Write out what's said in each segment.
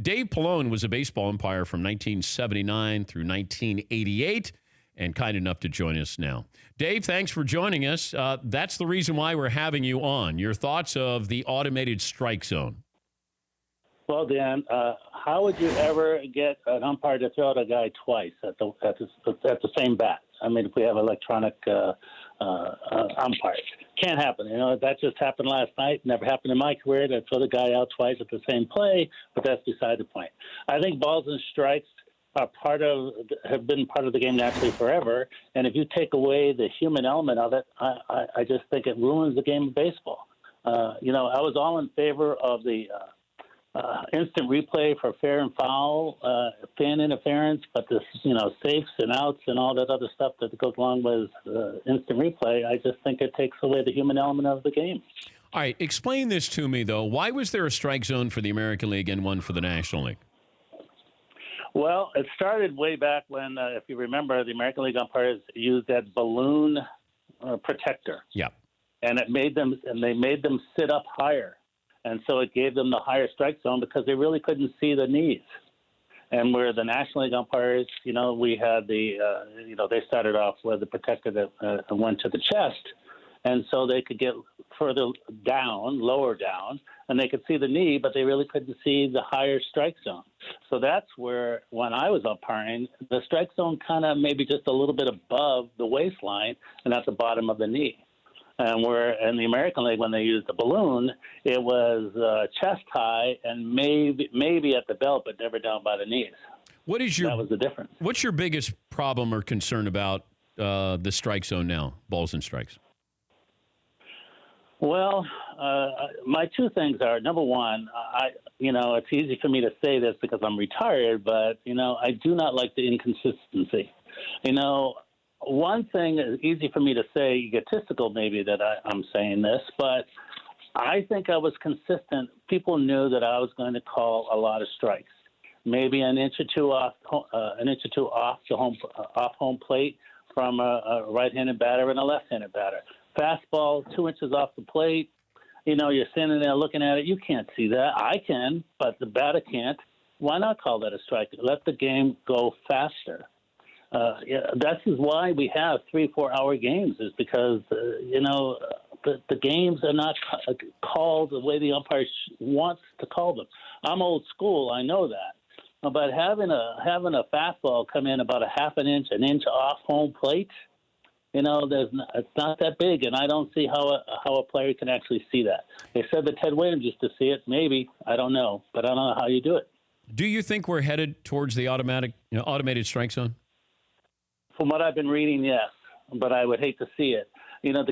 Dave Pallone was a baseball umpire from 1979 through 1988 and kind enough to join us now. Dave, thanks for joining us. That's the reason why we're having you on. Your thoughts of the automated strike zone. Well, Dan, how would you ever get an umpire to throw out a guy twice at the same bat? I mean, if we have electronic umpires, can't happen. You know, that just happened last night. Never happened in my career to throw the guy out twice at the same play. But that's beside the point. I think balls and strikes are have been part of the game naturally forever. And if you take away the human element of it, I just think it ruins the game of baseball. You know, I was all in favor of the instant replay for fair and foul, fan interference, but this, you know, safes and outs and all that other stuff that goes along with instant replay, I just think it takes away the human element of the game. All right, explain this to me, though. Why was there a strike zone for the American League and one for the National League? Well, it started way back when, if you remember, the American League umpires used that balloon protector. Yeah. And they made them sit up higher. And so it gave them the higher strike zone because they really couldn't see the knees. And where the National League umpires, you know, we had they started off with the protector that went to the chest. And so they could get further down, lower down, and they could see the knee, but they really couldn't see the higher strike zone. So that's where, when I was umpiring, the strike zone kind of maybe just a little bit above the waistline and at the bottom of the knee. And where in the American League, when they used the balloon, it was chest high and maybe at the belt, but never down by the knees. That was the difference. What's your biggest problem or concern about the strike zone now, balls and strikes? Well, my two things are, number one, it's easy for me to say this because I'm retired, but, you know, I do not like the inconsistency. You know, one thing is easy for me to say, egotistical maybe that I'm saying this, but I think I was consistent. People knew that I was going to call a lot of strikes, maybe an inch or two off home plate from a right-handed batter and a left-handed batter. Fastball 2 inches off the plate. You know, you're standing there looking at it. You can't see that. I can, but the batter can't. Why not call that a strike? Let the game go faster. That is why we have 3-4 hour games, is because, the games are not called the way the umpire wants to call them. I'm old school. I know that. But having a fastball come in about an inch off home plate, you know, it's not that big, and I don't see how a player can actually see that. They said that Ted Williams used to see it. Maybe. I don't know. But I don't know how you do it. Do you think we're headed towards the automated strike zone? From what I've been reading, yes. But I would hate to see it. You know,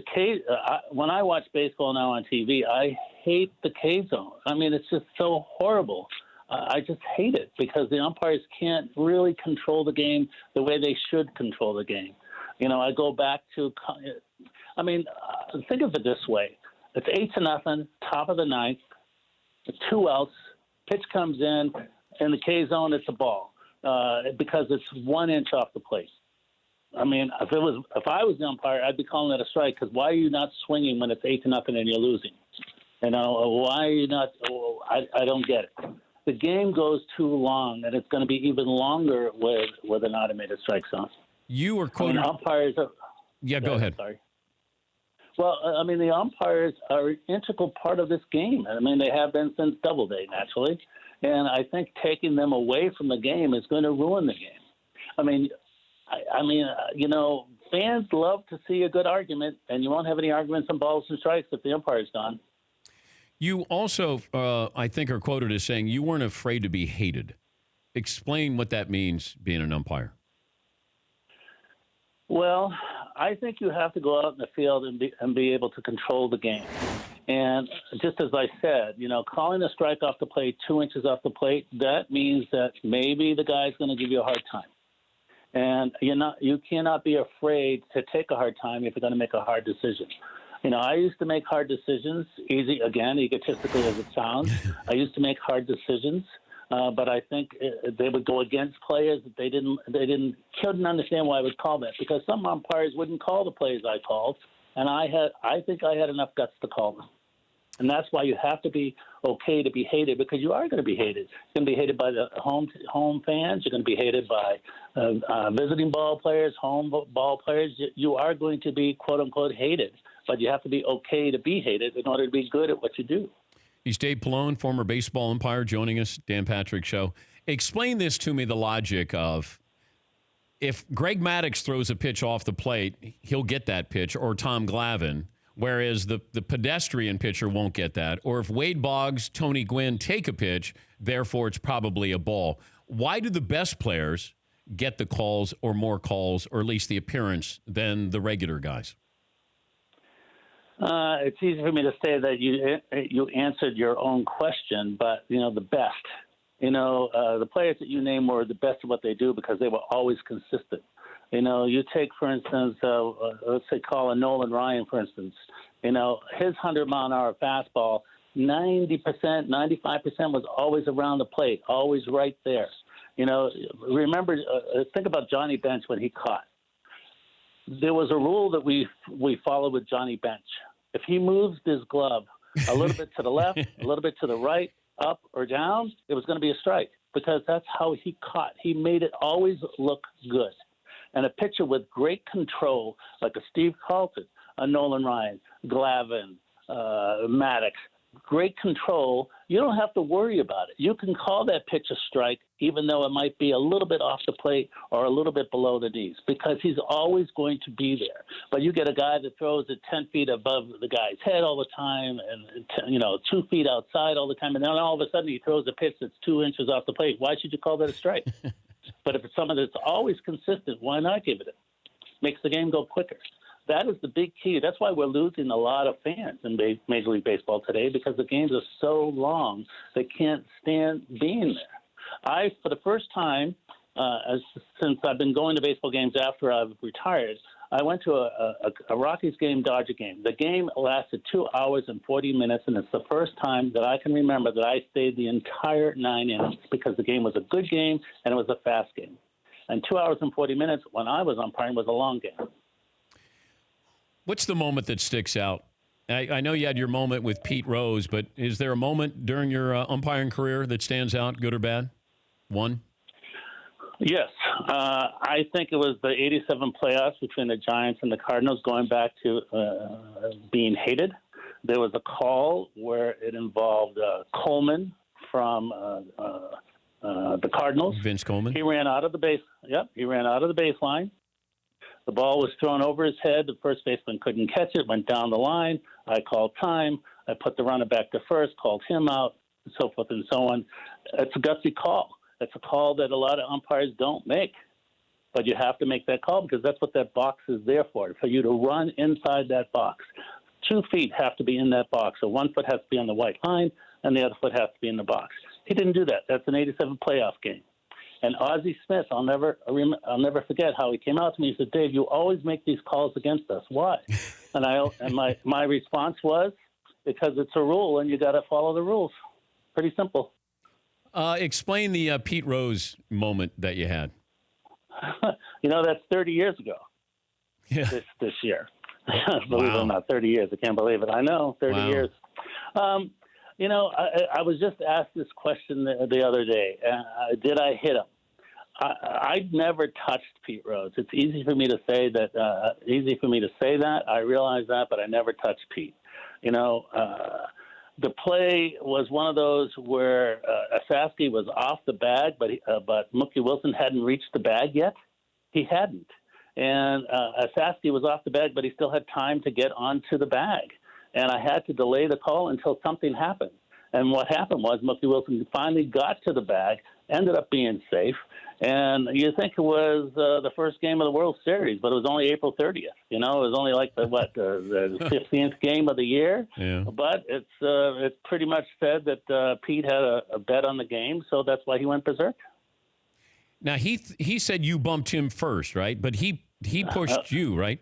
when I watch baseball now on TV, I hate the K zone. I mean, it's just so horrible. I just hate it because the umpires can't really control the game the way they should control the game. You know, I go back to, think of it this way. It's 8-0, top of the ninth, 2 outs, pitch comes in the K zone, it's a ball because it's 1 inch off the plate. I mean, if I was the umpire, I'd be calling it a strike because why are you not swinging when it's 8-0 and you're losing? You know, why are you not? I don't get it. The game goes too long, and it's going to be even longer with an automated strike zone. You were quoted. Umpires are. Yeah, go ahead. Sorry. Well, the umpires are an integral part of this game. I mean, they have been since Doubleday, naturally. And I think taking them away from the game is going to ruin the game. Fans love to see a good argument, and you won't have any arguments on balls and strikes if the umpire's gone. You also, I think, are quoted as saying you weren't afraid to be hated. Explain what that means, being an umpire. Well, I think you have to go out in the field and be able to control the game. And just as I said, you know, calling a strike off the plate, 2 inches off the plate, that means that maybe the guy's going to give you a hard time. And you cannot be afraid to take a hard time if you're going to make a hard decision. You know, I used to make hard decisions, egotistically as it sounds. I used to make hard decisions. But I think they would go against players that they couldn't understand why I would call that, because some umpires wouldn't call the plays I called, and I think I had enough guts to call them. And that's why you have to be okay to be hated, because you are going to be hated. You're going to be hated by the home fans. You're going to be hated by visiting ball players, home ball players. You are going to be, quote unquote, hated, but you have to be okay to be hated in order to be good at what you do. He's Dave Pallone, former baseball umpire, joining us, Dan Patrick Show. Explain this to me, the logic of if Greg Maddux throws a pitch off the plate, he'll get that pitch, or Tom Glavine, whereas the pedestrian pitcher won't get that. Or if Wade Boggs, Tony Gwynn take a pitch, therefore it's probably a ball. Why do the best players get the calls or more calls, or at least the appearance, than the regular guys? It's easy for me to say that you answered your own question, but, the best. The players that you name were the best at what they do because they were always consistent. You take, for instance, let's say call a Nolan Ryan, for instance. His 100-mile-an-hour fastball, 90%, 95% was always around the plate, always right there. Remember, think about Johnny Bench when he caught. There was a rule that we followed with Johnny Bench. If he moves his glove a little bit to the left, a little bit to the right, up or down, it was going to be a strike because that's how he caught. He made it always look good. And a pitcher with great control, like a Steve Carlton, a Nolan Ryan, Glavine, Maddux, great control, you don't have to worry about it. You can call that pitch a strike, even though it might be a little bit off the plate or a little bit below the knees, because he's always going to be there. But you get a guy that throws it 10 feet above the guy's head all the time and, 2 feet outside all the time, and then all of a sudden he throws a pitch that's 2 inches off the plate. Why should you call that a strike? But if it's someone that's always consistent, why not give it? Makes the game go quicker. That is the big key. That's why we're losing a lot of fans in Major League Baseball today, because the games are so long they can't stand being there. For the first time, since I've been going to baseball games after I've retired, I went to a Rockies game, Dodger game. The game lasted 2 hours and 40 minutes, and it's the first time that I can remember that I stayed the entire 9 innings because the game was a good game and it was a fast game. And 2 hours and 40 minutes when I was umpiring was a long game. What's the moment that sticks out? I know you had your moment with Pete Rose, but is there a moment during your umpiring career that stands out, good or bad? One? Yes. I think it was the 87 playoffs between the Giants and the Cardinals, going back to being hated. There was a call where it involved Coleman from the Cardinals. Vince Coleman? He ran out of the base. Yep, he ran out of the baseline. The ball was thrown over his head. The first baseman couldn't catch it, went down the line. I called time. I put the runner back to first, called him out, and so forth and so on. It's a gutsy call. It's a call that a lot of umpires don't make. But you have to make that call because that's what that box is there for you to run inside that box. 2 feet have to be in that box. So 1 foot has to be on the white line, and the other foot has to be in the box. He didn't do that. That's an 87 playoff game. And Ozzie Smith, I'll never forget how he came out to me. He said, "Dave, you always make these calls against us. Why?" And my response was, "Because it's a rule, and you got to follow the rules." Pretty simple. Explain the Pete Rose moment that you had. That's 30 years ago. Yeah. This year. Believe it or not, 30 years. I can't believe it. I know, 30 years. I was just asked this question the other day. Did I hit him? I'd never touched Pete Rose. It's easy for me to say that. I realize that, but I never touched Pete. The play was one of those where Asafsky was off the bag, but Mookie Wilson hadn't reached the bag yet. He hadn't. And Asafsky was off the bag, but he still had time to get onto the bag. And I had to delay the call until something happened. And what happened was Mookie Wilson finally got to the bag, ended up being safe. And you think it was the first game of the World Series, but it was only April 30th. It was only like the 15th game of the year. Yeah. But it's pretty much said that Pete had a bet on the game, so that's why he went berserk. Now, he said you bumped him first, right? But he pushed you, right?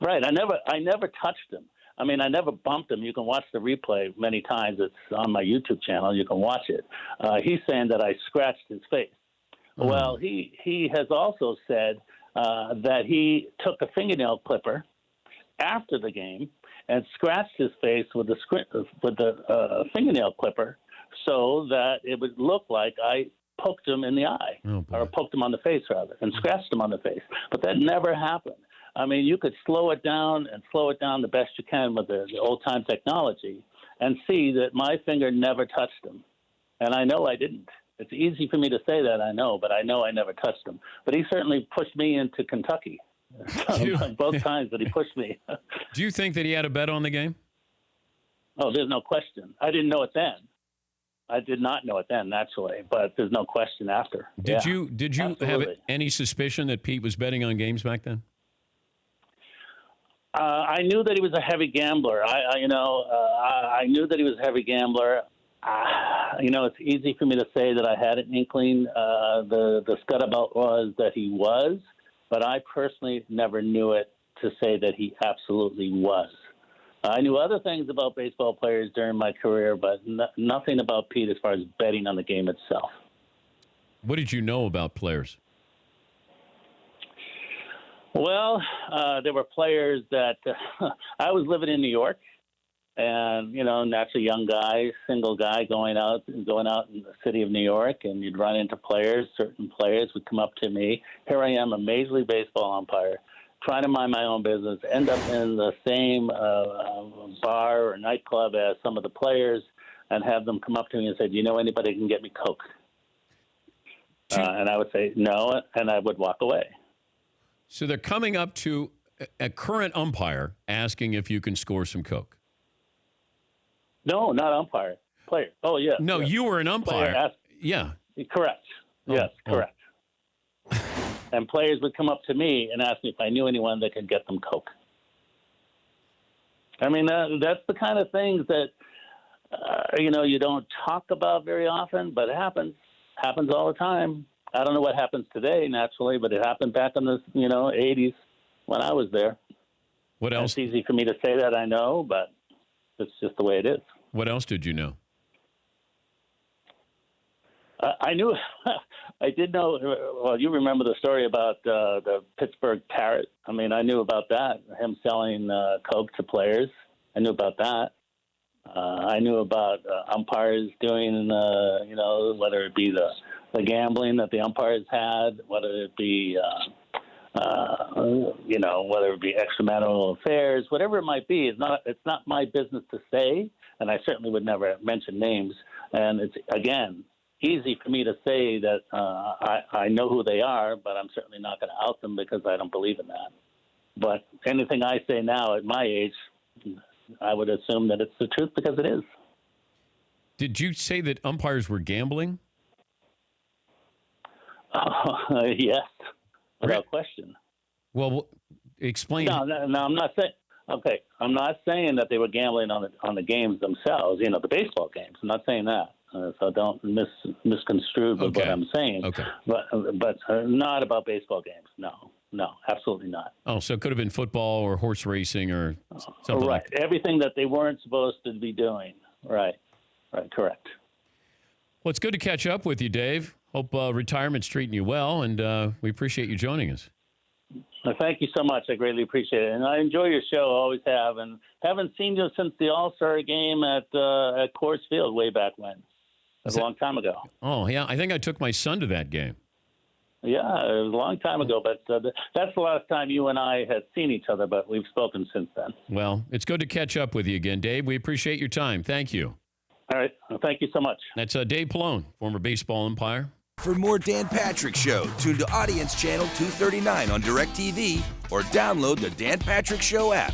Right. I never touched him. I mean, I never bumped him. You can watch the replay many times. It's on my YouTube channel. You can watch it. He's saying that I scratched his face. Mm. Well, he has also said that he took a fingernail clipper after the game and scratched his face with the fingernail clipper so that it would look like I poked him in the eye, or poked him on the face, rather, and scratched him on the face. But that never happened. I mean, you could slow it down the best you can with the old-time technology and see that my finger never touched him. And I know I didn't. It's easy for me to say that, I know, but I know I never touched him. But he certainly pushed me into Kentucky. Both times that he pushed me. Do you think that he had a bet on the game? Oh, there's no question. I didn't know it then. I did not know it then, naturally, but there's no question after. Did you Absolutely. have any suspicion that Pete was betting on games back then? I knew that he was a heavy gambler. I knew that he was a heavy gambler. It's easy for me to say that I had an inkling. The scuttlebutt was that he was, but I personally never knew it to say that he absolutely was. I knew other things about baseball players during my career, but nothing about Pete as far as betting on the game itself. What did you know about players? Well, there were players that I was living in New York, and naturally, young guy, single guy, going out in the city of New York, and you'd run into players. Certain players would come up to me. Here I am, a Major League Baseball umpire, trying to mind my own business, end up in the same bar or nightclub as some of the players, and have them come up to me and say, "Do you know anybody who can get me Coke?" And I would say no, and I would walk away. So they're coming up to a current umpire asking if you can score some Coke. No, not umpire. Player. Oh, yeah. No, yes. you were an umpire. Yeah. Correct. Yes, correct. And players would come up to me and ask me if I knew anyone that could get them Coke. I mean, that's the kind of things that, you don't talk about very often, but it happens. Happens all the time. I don't know what happens today, naturally, but it happened back in the 80s when I was there. What else? It's easy for me to say that, I know, but it's just the way it is. What else did you know? I knew, I did know, well, you remember the story about the Pittsburgh Parrot. I mean, I knew about that, him selling Coke to players. I knew about that. I knew about umpires doing, whether it be the gambling that the umpires had, whether it be, whether it be extramarital affairs, whatever it might be. It's not my business to say, and I certainly would never mention names. And it's, again, easy for me to say that I know who they are, but I'm certainly not going to out them because I don't believe in that. But anything I say now at my age, I would assume that it's the truth because it is. Did you say that umpires were gambling? Yes, without question. Well, explain. No, I'm not saying. Okay, I'm not saying that they were gambling on the games themselves. The baseball games. I'm not saying that. So don't misconstrue what I'm saying. Okay. But not about baseball games. No, absolutely not. Oh, so it could have been football or horse racing or something like that. Everything that they weren't supposed to be doing. Right, correct. Well, it's good to catch up with you, Dave. Hope retirement's treating you well, and we appreciate you joining us. Thank you so much. I greatly appreciate it. And I enjoy your show, always have, and haven't seen you since the All-Star game at Coors Field way back when. It was a long time ago. Oh, yeah. I think I took my son to that game. Yeah, it was a long time ago, but that's the last time you and I had seen each other, but we've spoken since then. Well, it's good to catch up with you again, Dave. We appreciate your time. Thank you. All right. Well, thank you so much. That's Dave Pallone, former baseball umpire. For more Dan Patrick Show, tune to Audience Channel 239 on DirecTV or download the Dan Patrick Show app.